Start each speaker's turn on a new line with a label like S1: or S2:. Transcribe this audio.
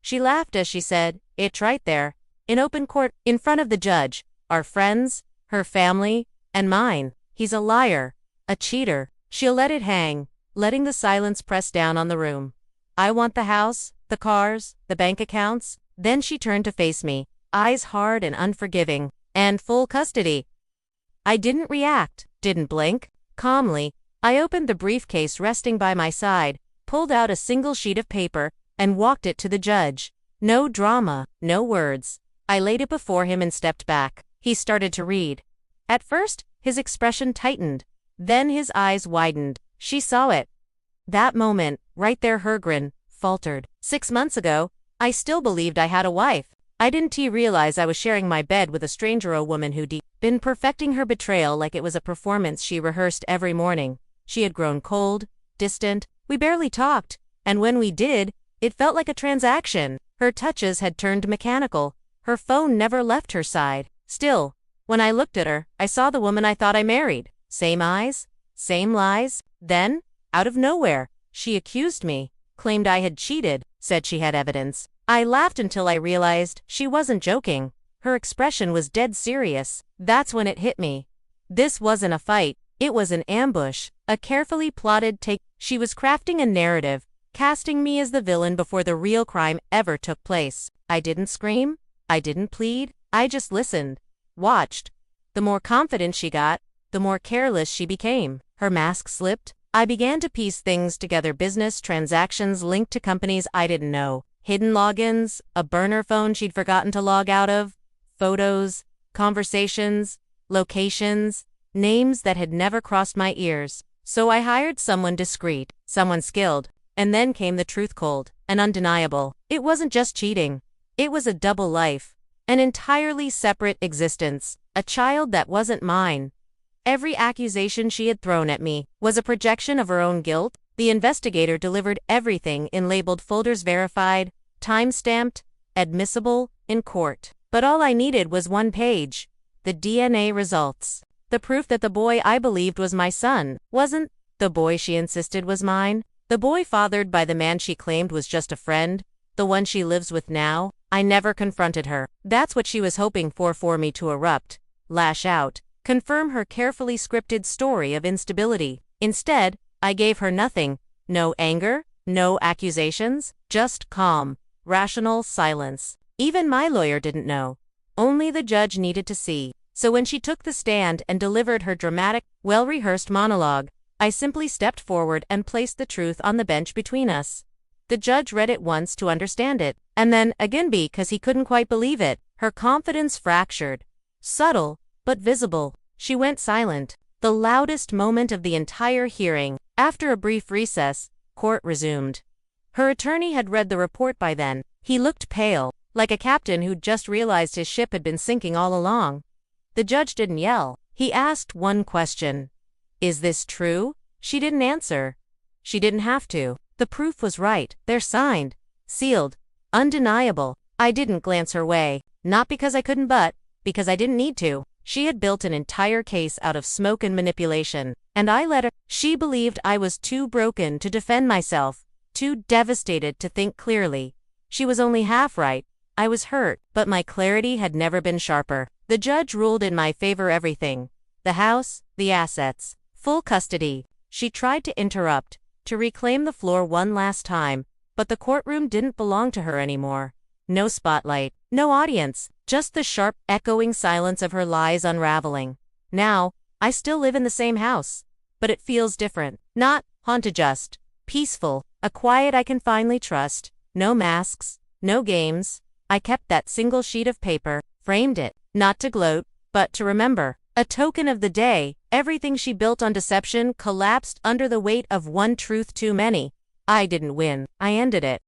S1: She laughed as she said, "It's right there, in open court, in front of the judge, our friends, her family, and mine. He's a liar, a cheater." She'll let it hang, letting the silence press down on the room. I want the house, the cars, the bank accounts. Then she turned to face me, eyes hard and unforgiving, and full custody. I didn't react, didn't blink. Calmly, I opened the briefcase resting by my side, pulled out a single sheet of paper, and walked it to the judge. No drama, no words. I laid it before him and stepped back. He started to read. At first, his expression tightened. Then his eyes widened. She saw it. That moment, right there, her grin faltered. 6 months ago, I still believed I had a wife. I didn't realize I was sharing my bed with a stranger, a woman who'd been perfecting her betrayal like it was a performance she rehearsed every morning. She had grown cold, distant, we barely talked, and when we did, it felt like a transaction. Her touches had turned mechanical. Her phone never left her side. Still, when I looked at her, I saw the woman I thought I married. Same eyes, same lies. Then, out of nowhere, she accused me, claimed I had cheated, said she had evidence. I laughed until I realized she wasn't joking. Her expression was dead serious. That's when it hit me. This wasn't a fight, it was an ambush, a carefully plotted take. She was crafting a narrative, casting me as the villain before the real crime ever took place. I didn't scream, I didn't plead, I just listened, watched. The more confident she got, the more careless she became. Her mask slipped. I began to piece things together, business transactions linked to companies I didn't know, hidden logins, a burner phone she'd forgotten to log out of, photos, conversations, locations, names that had never crossed my ears. So I hired someone discreet, someone skilled, and then came the truth, cold and undeniable. It wasn't just cheating. It was a double life, an entirely separate existence, a child that wasn't mine. Every accusation she had thrown at me was a projection of her own guilt. The investigator delivered everything in labeled folders, verified, time-stamped, admissible, in court. But all I needed was one page. The DNA results. The proof that the boy I believed was my son wasn't the boy she insisted was mine. The boy fathered by the man she claimed was just a friend, the one she lives with now. I never confronted her. That's what she was hoping for me to erupt, lash out, confirm her carefully scripted story of instability. Instead, I gave her nothing. No anger, no accusations, just calm, rational silence. Even my lawyer didn't know. Only the judge needed to see. So when she took the stand and delivered her dramatic, well-rehearsed monologue, I simply stepped forward and placed the truth on the bench between us. The judge read it once to understand it, and then again because he couldn't quite believe it. Her confidence fractured. Subtle, but visible. She went silent. The loudest moment of the entire hearing. After a brief recess, court resumed. Her attorney had read the report by then. He looked pale, like a captain who'd just realized his ship had been sinking all along. The judge didn't yell. He asked one question. "Is this true?" She didn't answer. She didn't have to. The proof was right. They're signed, sealed, undeniable. I didn't glance her way, not because I couldn't but because I didn't need to. She had built an entire case out of smoke and manipulation, and I let her. She believed I was too broken to defend myself, too devastated to think clearly. She was only half right. I was hurt, but my clarity had never been sharper. The judge ruled in my favor. Everything. The house, the assets, full custody. She tried to interrupt, to reclaim the floor one last time, but the courtroom didn't belong to her anymore. No spotlight, no audience, just the sharp, echoing silence of her lies unraveling. Now, I still live in the same house, but it feels different. Not haunted, just peaceful, a quiet I can finally trust. No masks, no games. I kept that single sheet of paper, framed it, not to gloat, but to remember. A token of the day. Everything she built on deception collapsed under the weight of one truth too many. I didn't win. I ended it.